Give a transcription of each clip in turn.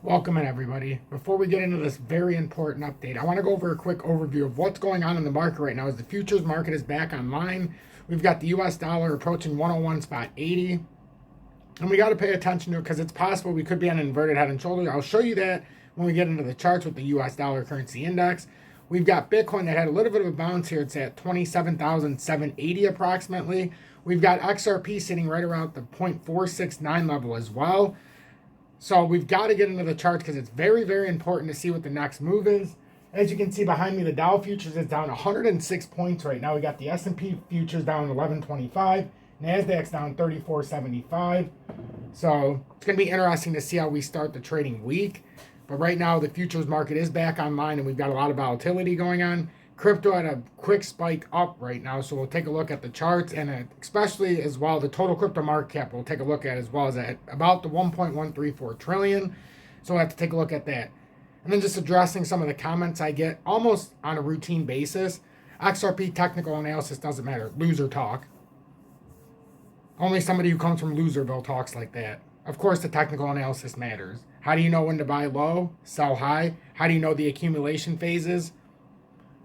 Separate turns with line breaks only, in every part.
Welcome in, everybody. Before we get into this very important update, I want to go over a quick overview of what's going on in the market right now. As the futures market is back online, we've got the US dollar approaching 101.80, and we got to pay attention to it because it's possible we could be on an inverted head and shoulders. I'll show you that when we get into the charts with the US dollar currency index. We've got Bitcoin that had a little bit of a bounce here. It's at 27,780 approximately. We've got XRP sitting right around the 0.469 level as well. So we've got to get into the charts because it's very, very important to see what the next move is. As you can see behind me, the Dow futures is down 106 points right now. We got the S&P futures down 1125, NASDAQ's down 3475. So it's going to be interesting to see how we start the trading week. But right now, the futures market is back online, and we've got a lot of volatility going on. Crypto had a quick spike up right now, so we'll take a look at the charts, and especially as well the total crypto market cap we'll take a look at as well as at about the 1.134 trillion. So we'll have to take a look at that. And then just addressing some of the comments I get almost on a routine basis. XRP technical analysis doesn't matter. Loser talk. Only somebody who comes from Loserville talks like that. Of course, the technical analysis matters. How do you know when to buy low, sell high? How do you know the accumulation phases?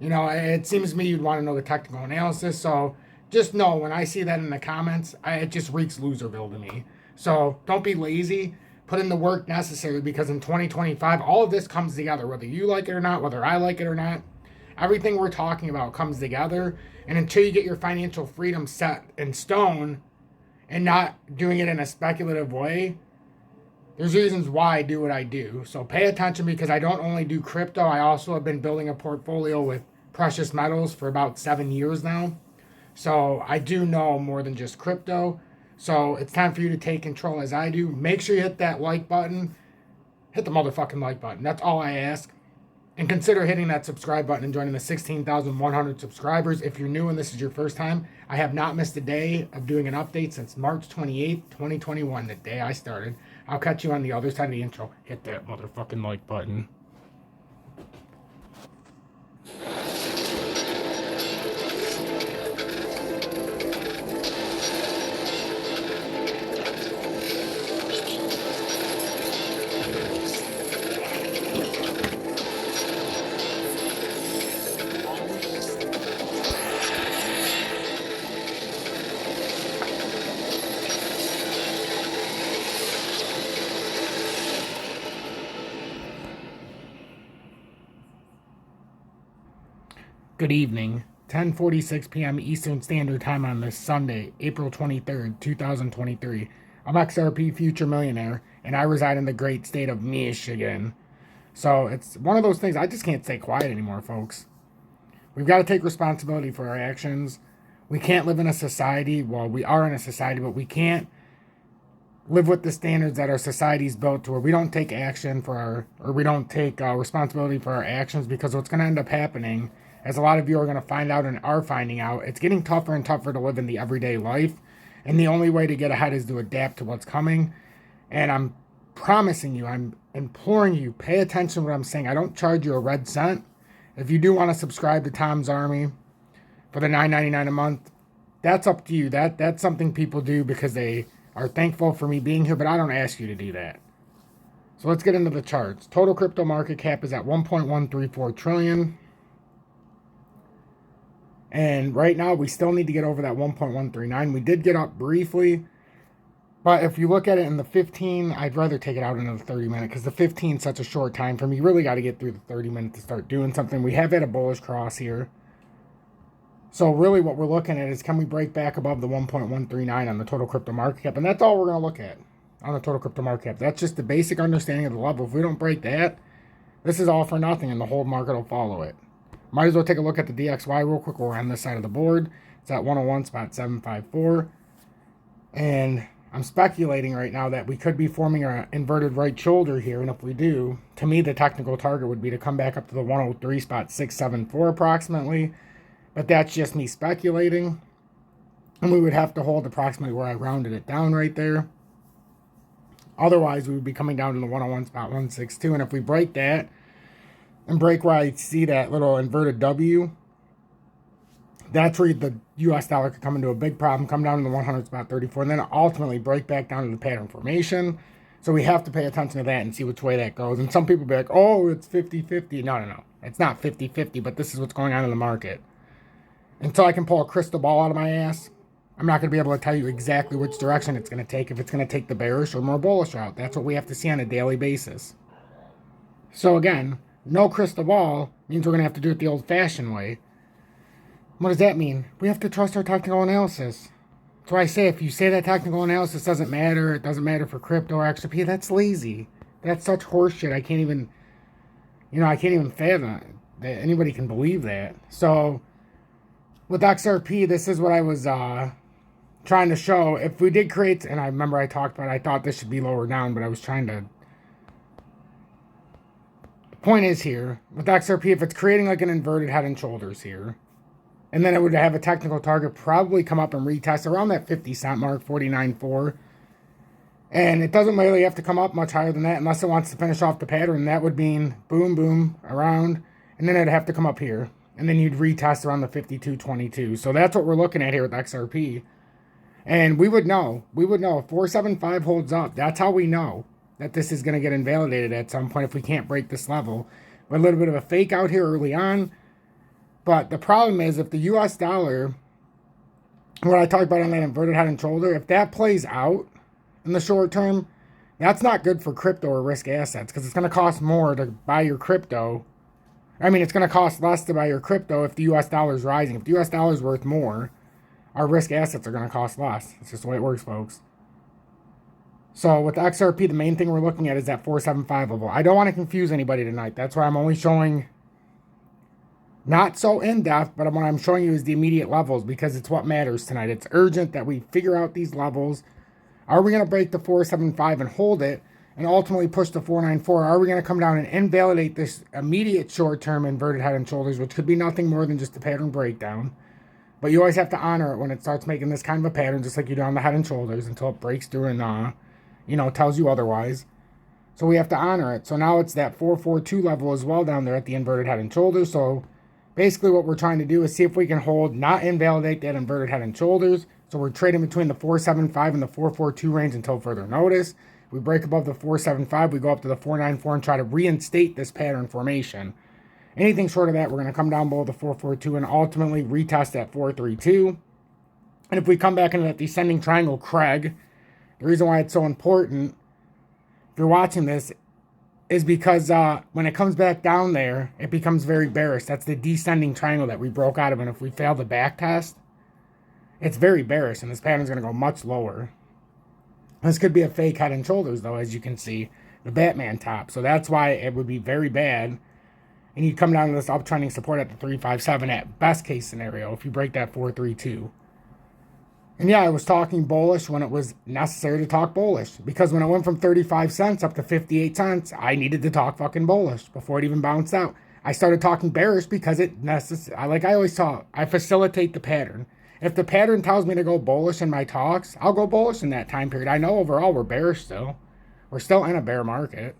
You know, it seems to me you'd want to know the technical analysis. So just know when I see that in the comments, it just reeks Loserville to me. So don't be lazy. Put in the work necessary because in 2025, all of this comes together, whether you like it or not, whether I like it or not. Everything we're talking about comes together. And until you get your financial freedom set in stone and not doing it in a speculative way, there's reasons why I do what I do. So pay attention because I don't only do crypto. I also have been building a portfolio with precious metals for about 7 years now. So I do know more than just crypto. So it's time for you to take control as I do. Make sure you hit that like button. Hit the motherfucking like button. That's all I ask. And consider hitting that subscribe button and joining the 16,100 subscribers. If you're new and this is your first time, I have not missed a day of doing an update since March 28th, 2021, the day I started. I'll catch you on the other side of the intro. Hit that motherfucking like button. Good evening. 10:46 p.m. Eastern Standard Time on this Sunday, April 23rd, 2023. I'm XRP Future Millionaire, and I reside in the great state of Michigan. So it's one of those things, I just can't stay quiet anymore, folks. We've got to take responsibility for our actions. We can't live in a society, well, we are in a society, but we can't live with the standards that our society's built to where we don't take action or we don't take responsibility for our actions, because what's going to end up happening, as a lot of you are going to find out and are finding out, it's getting tougher and tougher to live in the everyday life. And the only way to get ahead is to adapt to what's coming. And I'm promising you, I'm imploring you, pay attention to what I'm saying. I don't charge you a red cent. If you do want to subscribe to Tom's Army for the $9.99 a month, that's up to you. That's something people do because they are thankful for me being here, but I don't ask you to do that. So let's get into the charts. Total crypto market cap is at 1.134 trillion. And right now, we still need to get over that 1.139. We did get up briefly. But if you look at it in the 15, I'd rather take it out into the 30 minute because the 15 is such a short time for me. You really got to get through the 30 minutes to start doing something. We have had a bullish cross here. So really what we're looking at is, can we break back above the 1.139 on the total crypto market cap? And that's all we're going to look at on the total crypto market cap. That's just the basic understanding of the level. If we don't break that, this is all for nothing and the whole market will follow it. Might as well take a look at the DXY real quick. We're on this side of the board. It's at 101.754. And I'm speculating right now that we could be forming an inverted right shoulder here. And if we do, to me, the technical target would be to come back up to the 103.674 approximately. But that's just me speculating. And we would have to hold approximately where I rounded it down right there. Otherwise, we would be coming down to the 101.162. And if we break that, and break where I see that little inverted W, that's where the US dollar could come into a big problem, come down to the 100.34, and then ultimately break back down to the pattern formation. So we have to pay attention to that and see which way that goes. And some people be like, oh, it's 50-50. No. It's not 50-50, but this is what's going on in the market. Until I can pull a crystal ball out of my ass, I'm not going to be able to tell you exactly which direction it's going to take, if it's going to take the bearish or more bullish route. That's what we have to see on a daily basis. So again, no crystal ball means we're going to have to do it the old-fashioned way. What does that mean? We have to trust our technical analysis. That's why I say, if you say that technical analysis doesn't matter, it doesn't matter for crypto or XRP, that's lazy. That's such horseshit. I can't even fathom that anybody can believe that. So, with XRP, this is what I was trying to show. If we did create, and I remember I talked about it, I thought this should be lower down, but I was trying to. The point is here, with XRP, if it's creating like an inverted head and shoulders here, and then it would have a technical target, probably come up and retest around that 50-cent mark, 49.4. And it doesn't really have to come up much higher than that unless it wants to finish off the pattern. That would mean boom, boom, around. And then it'd have to come up here. And then you'd retest around the 52.22. So that's what we're looking at here with XRP. And we would know. If 475 holds up, that's how we know that this is going to get invalidated at some point if we can't break this level. But a little bit of a fake out here early on. But the problem is, if the US dollar, what I talked about on that inverted head and shoulder, if that plays out in the short term, that's not good for crypto or risk assets, because it's going to cost more to buy your crypto. I mean, it's going to cost less to buy your crypto if the US dollar is rising. If the US dollar is worth more, our risk assets are going to cost less. It's just the way it works, folks. So with the XRP, the main thing we're looking at is that 475 level. I don't want to confuse anybody tonight. That's why I'm only showing not so in-depth, but what I'm showing you is the immediate levels, because it's what matters tonight. It's urgent that we figure out these levels. Are we going to break the 475 and hold it and ultimately push the 494? Are we going to come down and invalidate this immediate short-term inverted head and shoulders, which could be nothing more than just a pattern breakdown? But you always have to honor it when it starts making this kind of a pattern, just like you do on the head and shoulders, until it breaks through and, tells you otherwise. So we have to honor it. So now it's that 442 level as well down there at the inverted head and shoulders. So basically what we're trying to do is see if we can hold, not invalidate that inverted head and shoulders. So we're trading between the 475 and the 442 range until further notice. We break above the 475, we go up to the 494 and try to reinstate this pattern formation. Anything short of that, we're going to come down below the 442 and ultimately retest that 432. And if we come back into that descending triangle, Craig, the reason why it's so important, if you're watching this, is because when it comes back down there, it becomes very bearish. That's the descending triangle that we broke out of. And if we fail the back test, it's very bearish, and this pattern's going to go much lower. This could be a fake head and shoulders, though, as you can see, the Batman top. So that's why it would be very bad. And you'd come down to this uptrending support at the 357 at best case scenario if you break that 432. And yeah, I was talking bullish when it was necessary to talk bullish. Because when it went from 35 cents up to 58 cents, I needed to talk fucking bullish before it even bounced out. I started talking bearish because like I always talk, I facilitate the pattern. If the pattern tells me to go bullish in my talks, I'll go bullish in that time period. I know overall we're bearish still. We're still in a bear market.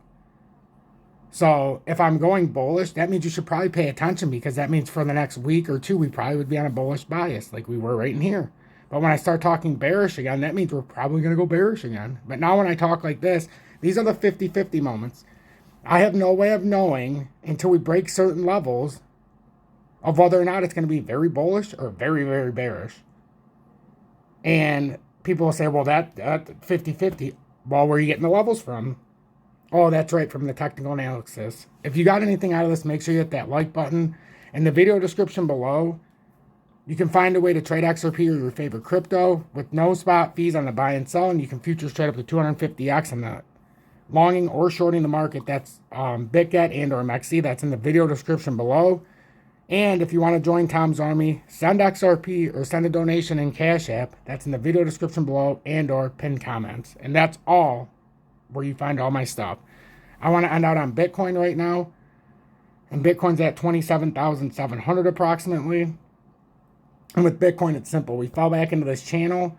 So if I'm going bullish, that means you should probably pay attention, because that means for the next week or two, we probably would be on a bullish bias like we were right in here. But when I start talking bearish again, that means we're probably going to go bearish again. But now when I talk like this, these are the 50-50 moments. I have no way of knowing until we break certain levels of whether or not it's going to be very bullish or very, very bearish. And people will say, well, that 50-50, well, where are you getting the levels from? Oh, that's right, from the technical analysis. If you got anything out of this, make sure you hit that like button. In the video description below, you can find a way to trade XRP or your favorite crypto with no spot fees on the buy and sell, and you can futures trade up to 250x on the longing or shorting the market. That's BITGET and or MEXC. That's in the video description below. And if you want to join Tom's Army, send XRP or send a donation in Cash App. That's in the video description below and or pinned comments. And that's all where you find all my stuff. I want to end out on Bitcoin right now. And Bitcoin's at 27,700 approximately. And with Bitcoin, it's simple. We fell back into this channel.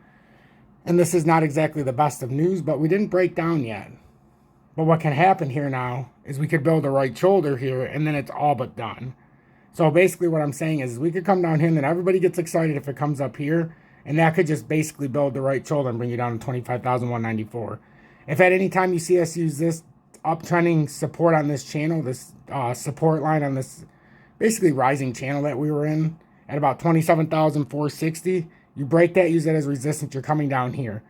And this is not exactly the best of news, but we didn't break down yet. But what can happen here now is we could build a right shoulder here, and then it's all but done. So basically what I'm saying is we could come down here and then everybody gets excited if it comes up here. And that could just basically build the right shoulder and bring you down to 25,194. If at any time you see us use this uptrending support on this channel, this support line on this basically rising channel that we were in at about 27,460, you break that, use that as resistance, you're coming down here.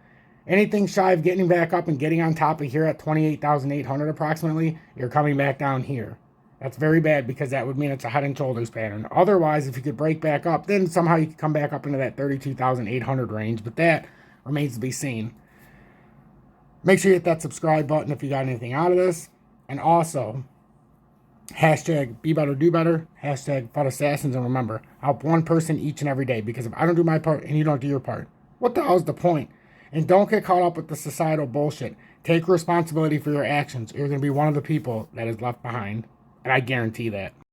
Anything shy of getting back up and getting on top of here at 28,800 approximately, you're coming back down here. That's very bad because that would mean it's a head and shoulders pattern. Otherwise, if you could break back up, then somehow you could come back up into that 32,800 range, but that remains to be seen. Make sure you hit that subscribe button if you got anything out of this. And also, hashtag be better, do better, hashtag FUD Assassins, and remember, help one person each and every day, because if I don't do my part and you don't do your part, what the hell is the point? And don't get caught up with the societal bullshit. Take responsibility for your actions, or you're going to be one of the people that is left behind. And I guarantee that.